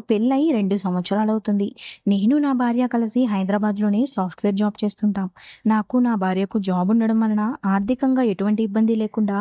పెళ్ళై 2 సంవత్సరాలవుతుంది. నేను నా భార్య కలిసి హైదరాబాద్‌లోనే సాఫ్ట్‌వేర్ జాబ్ చేస్తుంటాం. నాకు నా భార్యకు జాబ్ ఉండడం వలన ఆర్థికంగా ఎటువంటి ఇబ్బంది లేకుండా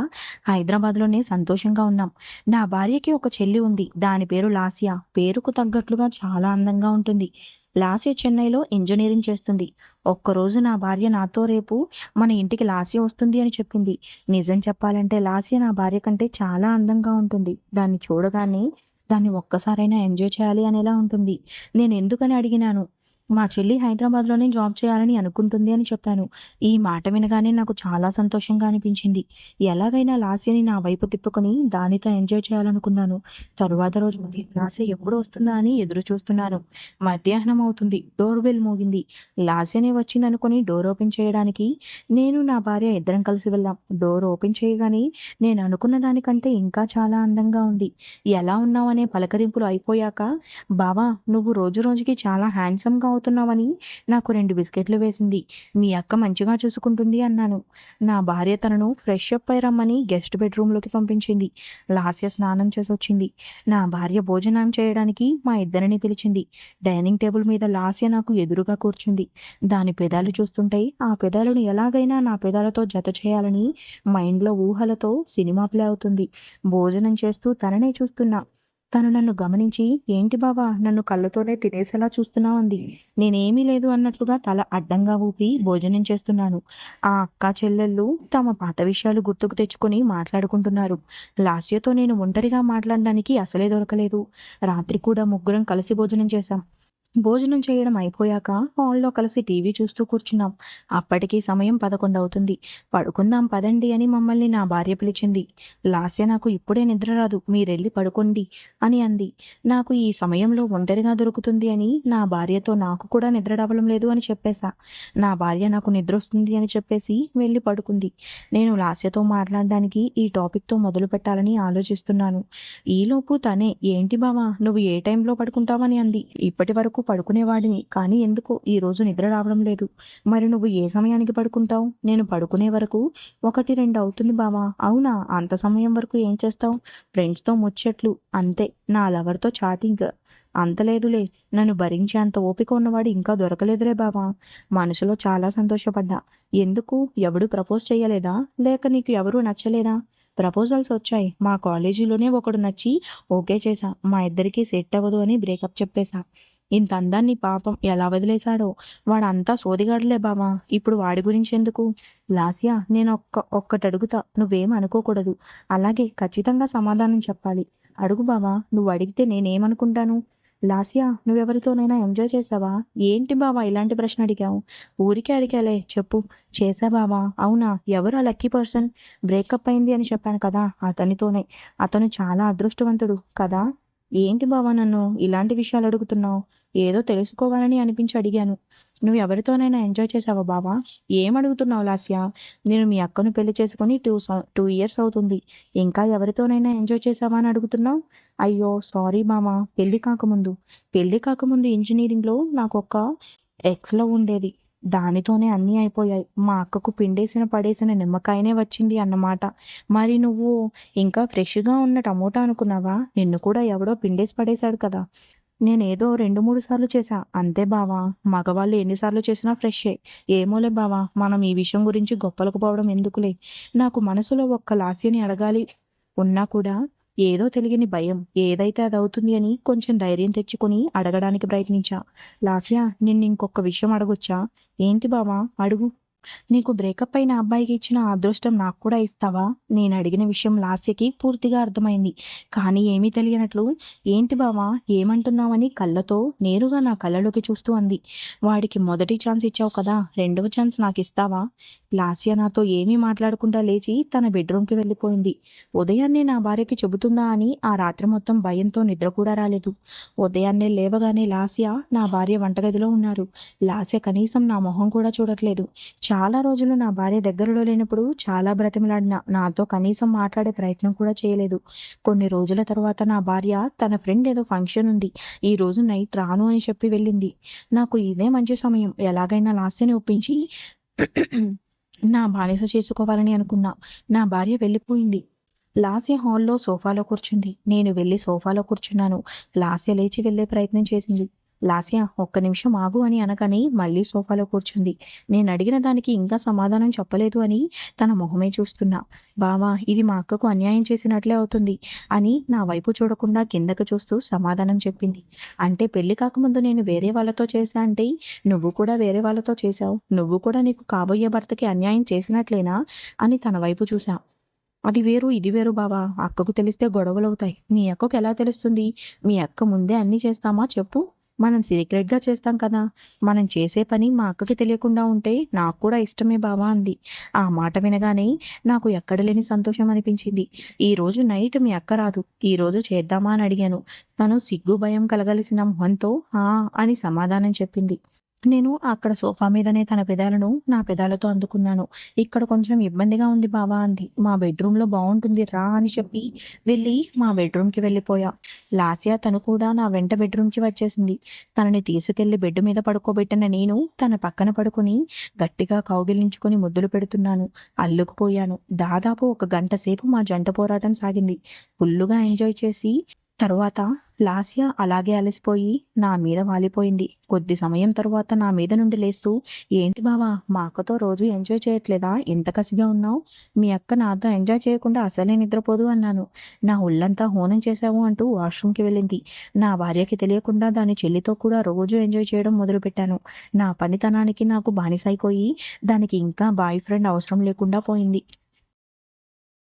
హైదరాబాద్‌లోనే సంతోషంగా ఉన్నాం. నా భార్యకి ఒక చెల్లి ఉంది. దాని పేరు లాస్య. పేరుకు తగ్గట్లుగా చాలా అందంగా ఉంటుంది. లాస్య చెన్నైలో ఇంజినీరింగ్ చేస్తుంది. ఒక్కరోజు నా భార్య నాతో రేపు మన ఇంటికి లాస్య వస్తుంది అని చెప్పింది. నిజం చెప్పాలంటే లాస్య నా భార్య కంటే చాలా అందంగా ఉంటుంది. దాన్ని చూడగానే దాన్ని ఒక్కసారైనా ఎంజాయ్ చేయాలి అనేలా ఉంటుంది. నేను ఎందుకని అడిగినాను. మా చెల్లి హైదరాబాద్‌లోనే జాబ్ చేయాలని అనుకుంటుంది అని చెప్పాను. ఈ మాట వినగానే నాకు చాలా సంతోషంగా అనిపించింది. ఎలాగైనా లాస్యని నా వైపు తిప్పుకొని దానితో ఎంజాయ్ చేయాలనుకున్నాను. తరువాత రోజు ఉదయం లాస్య ఎప్పుడు వస్తుందా అని ఎదురు చూస్తున్నాను. మధ్యాహ్నం అవుతుంది. డోర్ బెల్ మోగింది. లాస్యనే వచ్చిందనుకుని డోర్ ఓపెన్ చేయడానికి నేను నా భార్య ఇద్దరం కలిసి వెళ్ళాం. డోర్ ఓపెన్ చేయగానే నేను అనుకున్న దానికంటే ఇంకా చాలా అందంగా ఉంది. ఎలా ఉన్నావు అనే పలకరింపులు అయిపోయాక, బావా నువ్వు రోజు రోజుకి చాలా హ్యాండ్సమ్‌గా అవుతున్నావని నాకు 2 బిస్కెట్లు వేసింది. మీ అక్క మంచిగా చూసుకుంటుంది అన్నాను. నా భార్య తనను ఫ్రెష్ అప్ అయి రమ్మని గెస్ట్ బెడ్‌రూమ్‌లోకి పంపించింది. లాస్య స్నానం చేసొచ్చింది. నా భార్య భోజనం చేయడానికి మా ఇద్దరిని పిలిచింది. డైనింగ్ టేబుల్ మీద లాస్య నాకు ఎదురుగా కూర్చుంది. దాని పెదాలు చూస్తుంటే ఆ పెదాలను ఎలాగైనా నా పెదాలతో జత చేయాలని మైండ్‌లో ఊహలతో సినిమా ప్లే అవుతుంది. భోజనం చేస్తూ తననే చూస్తున్నా. తను నన్ను గమనించి, ఏంటి బావా నన్ను కళ్ళతోనే తినేసేలా చూస్తున్నావు అంది. నేనేమీ లేదు అన్నట్లుగా తల అడ్డంగా ఊపి భోజనం చేస్తున్నాను. ఆ అక్క చెల్లెళ్ళు తమ పాత విషయాలు గుర్తుకు తెచ్చుకొని మాట్లాడుకుంటున్నారు. లాస్యతో నేను ఒంటరిగా మాట్లాడడానికి అసలే దొరకలేదు. రాత్రి కూడా ముగ్గురం కలిసి భోజనం చేశాం. భోజనం చేయడం అయిపోయాక హాల్లో కలిసి టీవీ చూస్తూ కూర్చున్నాం. అప్పటికి సమయం 11 అవుతుంది. పడుకుందాం పదండి అని మమ్మల్ని నా భార్య పిలిచింది. లాస్య నాకు ఇప్పుడే నిద్ర రాదు, మీరెళ్ళి పడుకోండి అని అంది. నాకు ఈ సమయంలో ఒంటరిగా దొరుకుతుంది అని నా భార్యతో నాకు కూడా నిద్ర రావడం లేదు అని చెప్పేశా. నా భార్య నాకు నిద్ర వస్తుంది అని చెప్పేసి వెళ్ళి పడుకుంది. నేను లాస్యతో మాట్లాడడానికి ఈ టాపిక్తో మొదలు పెట్టాలని ఆలోచిస్తున్నాను. ఈలోపు తనే, ఏంటి బావా నువ్వు ఏ టైంలో పడుకుంటావని అంది. ఇప్పటి వరకు పడుకునేవాడిని, కానీ ఎందుకో ఈ రోజు నిద్ర రావడం లేదు. మరి నువ్వు ఏ సమయానికి పడుకుంటావు? నేను పడుకునే వరకు 1, 2 అవుతుంది బావా. అవునా, అంత సమయం వరకు ఏం చేస్తావు? ఫ్రెండ్స్తో ముచ్చట్లు అంతే. నా లవర్తో చాటింగ్ అంత లేదులే. నన్ను భరించే అంత ఓపిక ఉన్నవాడు ఇంకా దొరకలేదులే బావా. మనసులో చాలా సంతోషపడ్డా. ఎందుకు, ఎవడు ప్రపోజ్ చేయలేదా, లేక నీకు ఎవరూ నచ్చలేదా? ప్రపోజల్స్ వచ్చాయి. మా కాలేజీలోనే ఒకడు నచ్చి ఓకే చేశా. మా ఇద్దరికి సెట్ అవ్వదు అని బ్రేకప్ చెప్పేశా. ఇంత అందాన్ని పాపం ఎలా వదిలేశాడో. వాడంతా సోదిగాడులే బావా. ఇప్పుడు వాడి గురించి ఎందుకు? లాస్య, నేను ఒక్కటి అడుగుతా, నువ్వేం అనుకోకూడదు. అలాగే ఖచ్చితంగా సమాధానం చెప్పాలి. అడుగు బావా. నువ్వు అడిగితే నేనేమనుకుంటాను? లాస్య, నువ్వెవరితోనైనా ఎంజాయ్ చేసావా? ఏంటి బావా ఇలాంటి ప్రశ్న అడిగావు? ఊరికే అడిగాలే, చెప్పు. చేసా బావా. అవునా, ఎవరు ఆ లక్కీ పర్సన్? బ్రేకప్ అయింది అని చెప్పాను కదా, అతనితోనే. అతను చాలా అదృష్టవంతుడు కదా. ఏంటి బావా నన్ను ఇలాంటి విషయాలు అడుగుతున్నావు? ఏదో తెలుసుకోవాలని అనిపించి అడిగాను. నువ్వు ఎవరితోనైనా ఎంజాయ్ చేసావా బావా? ఏమడుగుతున్నావు లాస్య? నేను మీ అక్కను పెళ్లి చేసుకుని 2 ఇయర్స్ అవుతుంది. ఇంకా ఎవరితోనైనా ఎంజాయ్ చేసావా అని అడుగుతున్నావు? అయ్యో సారీ మామా. పెళ్లి కాకముందు ఇంజనీరింగ్లో నాకు ఒక ఎక్స్‌లో ఉండేది. దానితోనే అన్నీ అయిపోయాయి. మా అక్కకు పిండేసిన పడేసిన నిమ్మకాయనే వచ్చింది అన్నమాట. మరి నువ్వు ఇంకా ఫ్రెష్‌గా ఉన్న టమోటా అనుకున్నావా? నిన్ను కూడా ఎవడో పిండేసి పడేశాడు కదా. నేనేదో 2, 3 సార్లు చేశా. అంతే బావా. మగవాళ్ళు ఎన్నిసార్లు చేసినా ఫ్రెష్షే. ఏమోలే బావా, మనం ఈ విషయం గురించి గొప్పలకు పోవడం ఎందుకులే. నాకు మనసులో ఒక్క లాస్యని అడగాలి ఉన్నా కూడా ఏదో తెలియని భయం. ఏదైతే అదవుతుంది అని కొంచెం ధైర్యం తెచ్చుకొని అడగడానికి ప్రయత్నించా. లాస్య, నిన్నింకొక్క విషయం అడగొచ్చా? ఏంటి బావా, అడుగు. నీకు బ్రేకప్ అయిన అబ్బాయికి ఇచ్చిన ఆ అదృష్టం నాకు కూడా ఇస్తావా? నేను అడిగిన విషయం లాస్యకి పూర్తిగా అర్థమైంది. కానీ ఏమీ తెలియనట్లు, ఏంటి బావా ఏమంటున్నావని కళ్ళతో నేరుగా నా కళ్ళలోకి చూస్తూ అంది. వాడికి మొదటి ఛాన్స్ ఇచ్చావు కదా, రెండవ ఛాన్స్ నాకు ఇస్తావా? లాస్య నాతో ఏమీ మాట్లాడకుండా లేచి తన బెడ్రూమ్కి వెళ్ళిపోయింది. ఉదయాన్నే నా భార్యకి చెబుతుందా అని ఆ రాత్రి మొత్తం భయంతో నిద్ర కూడా రాలేదు. ఉదయాన్నే లేవగానే లాస్య నా భార్య వంటగదిలో ఉన్నారు. లాస్య కనీసం నా మొహం కూడా చూడట్లేదు. చాలా రోజులు నా భార్య దగ్గరలో లేనప్పుడు చాలా బ్రతిమలాడినా నాతో కనీసం మాట్లాడే ప్రయత్నం కూడా చేయలేదు. కొన్ని రోజుల తర్వాత నా భార్య తన ఫ్రెండ్ ఏదో ఫంక్షన్ ఉంది, ఈ రోజు నైట్ రాను అని చెప్పి వెళ్ళింది. నాకు ఇదే మంచి సమయం, ఎలాగైనా లాస్యని ఒప్పించి నా బానిస చేసుకోవాలని అనుకున్నా. నా భార్య వెళ్ళిపోయింది. లాస్య హాల్లో సోఫాలో కూర్చుంది. నేను వెళ్ళి సోఫాలో కూర్చున్నాను. లాస్య లేచి వెళ్ళే ప్రయత్నం చేసింది. లాస్య ఒక్క నిమిషం ఆగు అని అనగానే మళ్ళీ సోఫాలో కూర్చుంది. నేను అడిగిన దానికి ఇంకా సమాధానం చెప్పలేదు అని తన మొహమే చూస్తున్నా. బావా, ఇది మా అక్కకు అన్యాయం చేసినట్లే అవుతుంది అని నా వైపు చూడకుండా కిందకు చూస్తూ సమాధానం చెప్పింది. అంటే పెళ్లి కాకముందు నేను వేరే వాళ్ళతో చేశా అంటే నువ్వు కూడా వేరే వాళ్ళతో చేశావు. నువ్వు కూడా నీకు కాబోయే భర్తకి అన్యాయం చేసినట్లేనా అని తన వైపు చూసా. అది వేరు ఇది వేరు బావా. అక్కకు తెలిస్తే గొడవలవుతాయి. మీ అక్కకు ఎలా తెలుస్తుంది? మీ అక్క ముందే అన్నీ చేస్తామా చెప్పు? మనం సీక్రెట్‌గా చేస్తాం కదా! మనం చేసే పని మా అక్కకి తెలియకుండా ఉంటే నాకు కూడా ఇష్టమే బావా అంది. ఆ మాట వినగానే నాకు ఎక్కడ లేని సంతోషం అనిపించింది. ఈరోజు నైట్ మీ అక్క రాదు. ఈరోజు చేద్దామా అని అడిగాను. తను సిగ్గు భయం కలగలిసిన మొహంతో ఆ అని సమాధానం చెప్పింది. నేను అక్కడ సోఫా మీదనే తన పెదాలను నా పెదాలతో అందుకున్నాను. ఇక్కడ కొంచెం ఇబ్బందిగా ఉంది బావా అంది. మా బెడ్రూమ్‌లో బావుంటుంది రా అని చెప్పి వెళ్ళి మా బెడ్రూమ్‌కి వెళ్ళిపోయా. లాస్య తను కూడా నా వెంట బెడ్రూమ్‌కి వచ్చేసింది. తనని తీసుకెళ్లి బెడ్ మీద పడుకోబెట్టిన నేను తన పక్కన పడుకొని గట్టిగా కౌగిలించుకొని ముద్దులు పెడుతున్నాను. అల్లుకుపోయాను. దాదాపు ఒక గంట సేపు మా జంట పోరాటం సాగింది. ఫుల్లుగా ఎంజాయ్ చేసి తరువాత లాస్య అలాగే అలసిపోయి నా మీద వాలిపోయింది. కొద్ది సమయం తరువాత నా మీద నుండి లేస్తూ, ఏంటి బావా, మా అక్కతో రోజు ఎంజాయ్ చేయట్లేదా? ఎంత కసిగా ఉన్నావు? మీ అక్క నాతో ఎంజాయ్ చేయకుండా అసలే నిద్రపోదు అన్నాను. నా ఒళ్ళంతా హోనం చేశావు అంటూ వాష్రూమ్కి వెళ్ళింది. నా భార్యకి తెలియకుండా దాని చెల్లితో కూడా రోజు ఎంజాయ్ చేయడం మొదలుపెట్టాను. నా పనితనానికి నాకు బానిసైపోయి దానికి ఇంకా బాయ్ ఫ్రెండ్ అవసరం లేకుండా పోయింది.